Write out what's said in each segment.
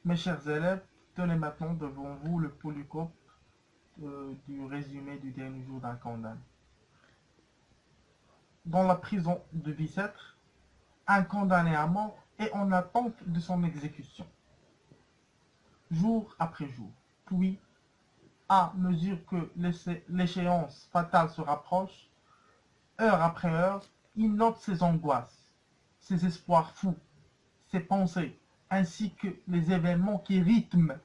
Mes chers élèves, tenez maintenant devant vous le polycope du résumé du dernier jour d'un condamné. Dans la prison de Bicêtre, un condamné à mort est en attente de son exécution, jour après jour. Puis, à mesure que l'échéance fatale se rapproche, heure après heure, il note ses angoisses, ses espoirs fous, ses pensées, ainsi que les événements qui rythment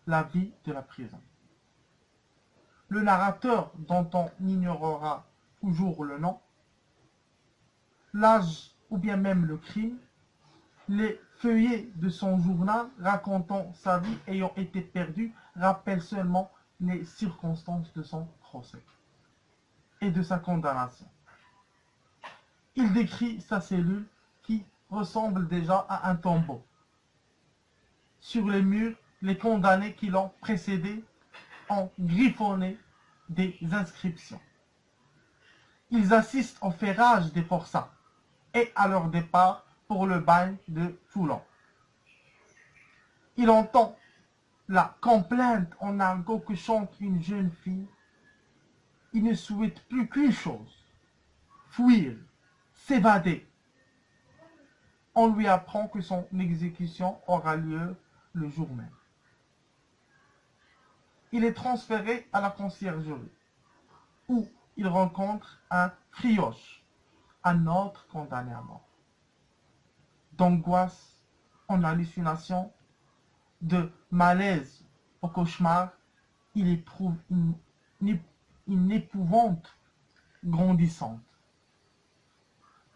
la vie de la prison. Le narrateur, dont on ignorera toujours le nom, l'âge ou bien même le crime, les feuillets de son journal racontant sa vie ayant été perdue rappellent seulement les circonstances de son procès et de sa condamnation. Il décrit sa cellule qui ressemble déjà à un tombeau. Sur les murs, les condamnés qui l'ont précédé ont griffonné des inscriptions. Ils assistent au ferrage des forçats et à leur départ pour le bagne de Toulon. Il entend la complainte en argot que chante une jeune fille. Il ne souhaite plus qu'une chose, fuir, s'évader. On lui apprend que son exécution aura lieu le jour même. Il est transféré à la conciergerie, où il rencontre un Frioche, un autre condamné à mort. D'angoisse en hallucination, de malaise au cauchemar, il éprouve une épouvante grandissante.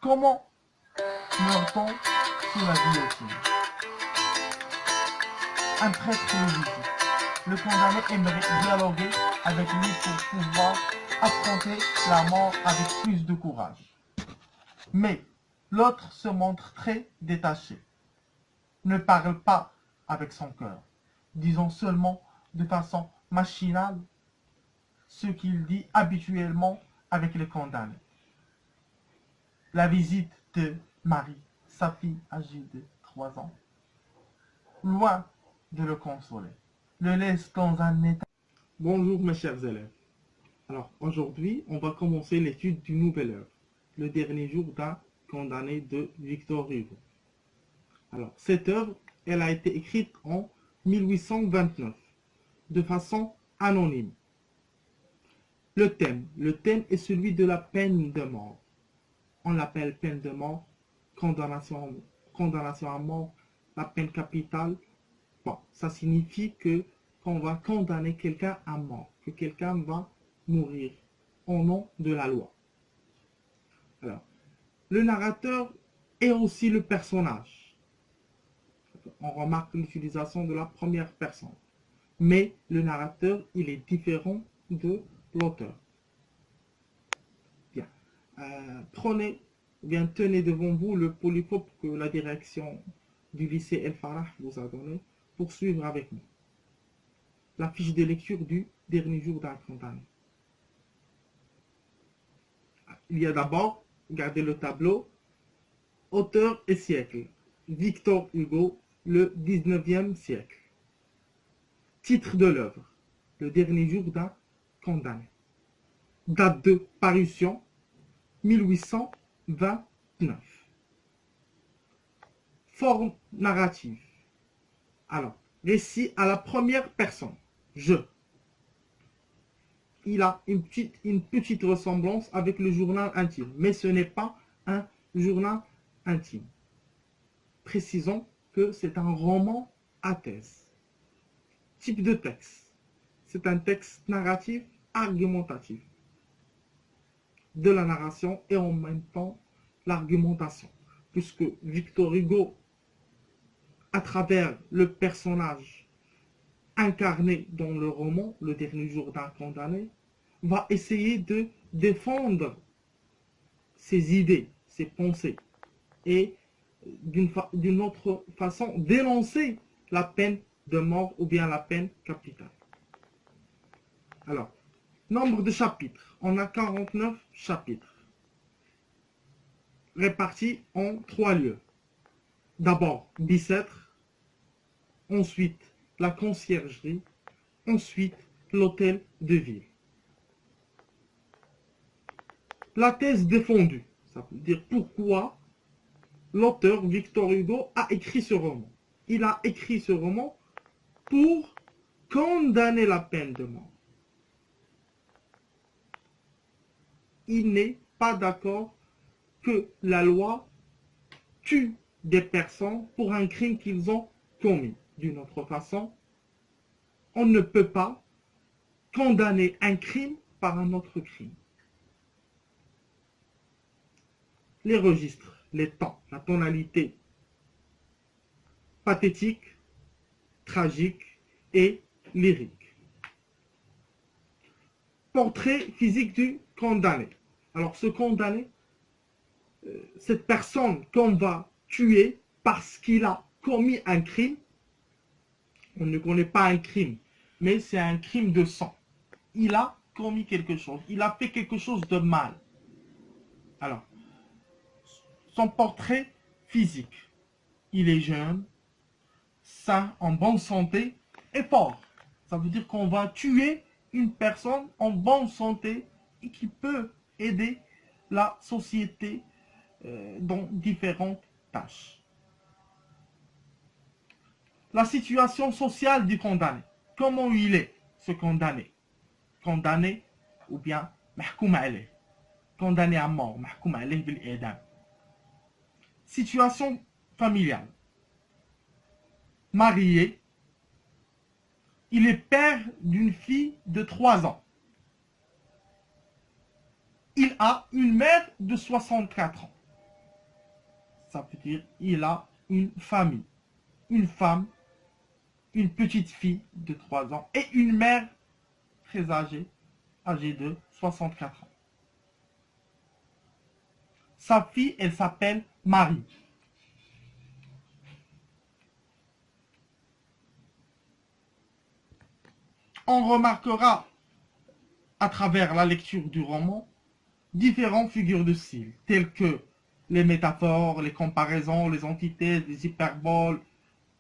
Comment meurt-on sous la guillotine? Un prêtre le visite. Le condamné aimerait dialoguer avec lui pour pouvoir affronter la mort avec plus de courage. Mais l'autre se montre très détaché, ne parle pas avec son cœur, disant seulement de façon machinale ce qu'il dit habituellement avec les condamnés. La visite de Marie, sa fille âgée de 3 ans, loin de le consoler, le laisse dans un état. Bonjour mes chers élèves. Alors aujourd'hui, on va commencer l'étude d'une nouvelle œuvre, le dernier jour d'un condamné de Victor Hugo. Alors cette œuvre, elle a été écrite en 1829, de façon anonyme. Le thème est celui de la peine de mort. On l'appelle peine de mort, condamnation à mort, la peine capitale. Bon, ça signifie qu'on va condamner quelqu'un à mort, que quelqu'un va mourir au nom de la loi. Alors, le narrateur est aussi le personnage. On remarque l'utilisation de la première personne. Mais le narrateur, il est différent de l'auteur. Bien. Tenez devant vous le polycope que la direction du lycée El Farah vous a donné pour suivre avec nous la fiche de lecture du dernier jour d'un condamné. Il y a d'abord, regardez le tableau, auteur et siècle. Victor Hugo, le 19e siècle. Titre de l'œuvre, le dernier jour d'un condamné. Date de parution, 1829. Forme narrative. Alors, récit à la première personne. Je. Il a une petite ressemblance avec le journal intime, mais ce n'est pas un journal intime. Précisons que c'est un roman à thèse. Type de texte. C'est un texte narratif argumentatif. De la narration et en même temps l'argumentation. Puisque Victor Hugo, à travers le personnage incarné dans le roman, Le dernier jour d'un condamné, va essayer de défendre ses idées, ses pensées, et d'une autre façon, dénoncer la peine de mort ou bien la peine capitale. Alors, nombre de chapitres. On a 49 chapitres, répartis en 3 lieux. D'abord, Bicêtre, ensuite la conciergerie, ensuite l'hôtel de ville. La thèse défendue, ça veut dire pourquoi l'auteur Victor Hugo a écrit ce roman. Il a écrit ce roman pour condamner la peine de mort. Il n'est pas d'accord que la loi tue des personnes pour un crime qu'ils ont commis. D'une autre façon, on ne peut pas condamner un crime par un autre crime. Les registres, les temps, la tonalité pathétique, tragique et lyrique. Portrait physique du condamné. Alors ce condamné, cette personne qu'on va tuer parce qu'il a commis un crime, on ne connaît pas un crime, mais c'est un crime de sang. Il a commis quelque chose, il a fait quelque chose de mal. Alors, son portrait physique, il est jeune, sain, en bonne santé et fort. Ça veut dire qu'on va tuer une personne en bonne santé et qui peut aider la société dans différentes tâches. La situation sociale du condamné. Comment il est, ce condamné? Condamné ou bien mahkoum alayh. Condamné à mort, mahkoum alayh bil idam. Situation familiale. Marié. Il est père d'une fille de 3 ans. Il a une mère de 64 ans. Ça veut dire qu'il a une famille, une femme, une petite fille de 3 ans et une mère très âgée de 64 ans. Sa fille, elle s'appelle Marie. On remarquera à travers la lecture du roman différentes figures de style, telles que les métaphores, les comparaisons, les entités, les hyperboles,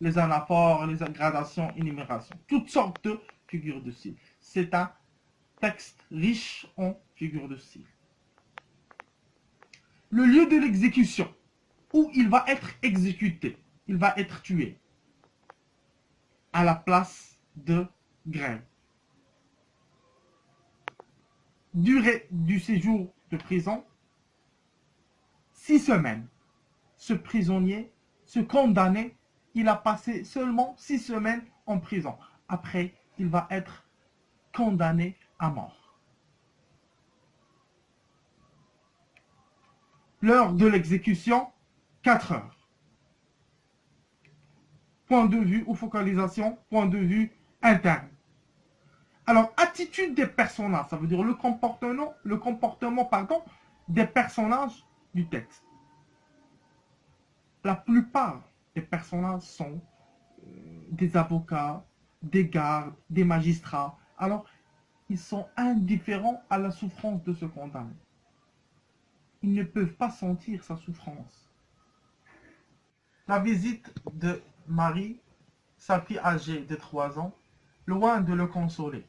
les anaphores, les gradations, énumérations. Toutes sortes de figures de style. C'est un texte riche en figures de style. Le lieu de l'exécution, où il va être exécuté, il va être tué, à la place de Grève. Durée du séjour de prison, 6 semaines. Ce prisonnier, ce condamné, il a passé seulement 6 semaines en prison. Après, il va être condamné à mort. L'heure de l'exécution, 4 heures. Point de vue ou focalisation, point de vue interne. Alors, attitude des personnages, ça veut dire le comportement des personnages du texte. La plupart des personnages sont des avocats, des gardes, des magistrats. Alors, ils sont indifférents à la souffrance de ce condamné. Ils ne peuvent pas sentir sa souffrance. La visite de Marie, sa fille âgée de 3 ans, loin de le consoler,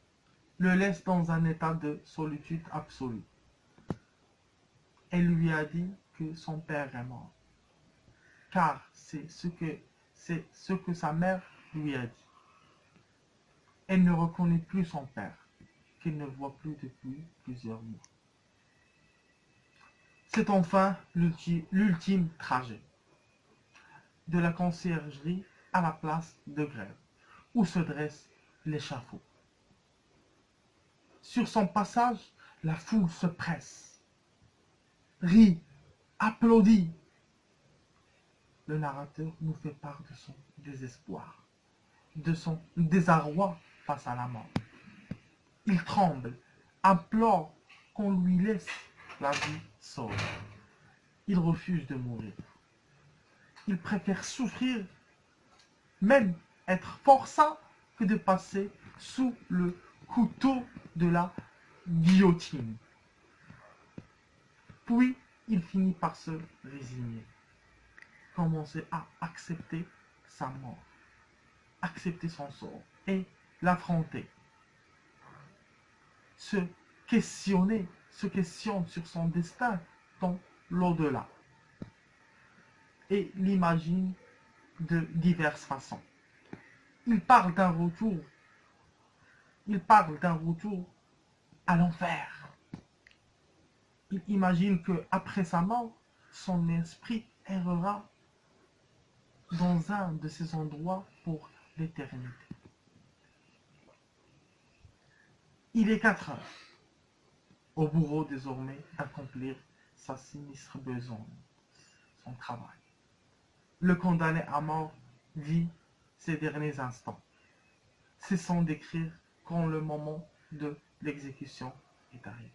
le laisse dans un état de solitude absolue. Elle lui a dit que son père est mort, car c'est ce que sa mère lui a dit. Elle ne reconnaît plus son père, qu'elle ne voit plus depuis plusieurs mois. C'est enfin l'ultime trajet. De la conciergerie à la place de Grève, où se dresse l'échafaud. Sur son passage, la foule se presse, rit, applaudit. Le narrateur nous fait part de son désespoir, de son désarroi face à la mort. Il tremble, implore qu'on lui laisse la vie sauve. Il refuse de mourir. Il préfère souffrir, même être forçat, que de passer sous le couteau de la guillotine. Puis, il finit par se résigner, commencer à accepter sa mort. accepter son sort et l'affronter. Se questionne sur son destin dans l'au-delà et l'imagine de diverses façons. Il parle d'un retour à l'enfer. Il imagine que après sa mort, son esprit errera dans un de ces endroits pour l'éternité. Il est 4 heures. Au bourreau désormais accomplir sa sinistre besogne, son travail. Le condamné à mort vit ses derniers instants, cessant d'écrire quand le moment de l'exécution est arrivé.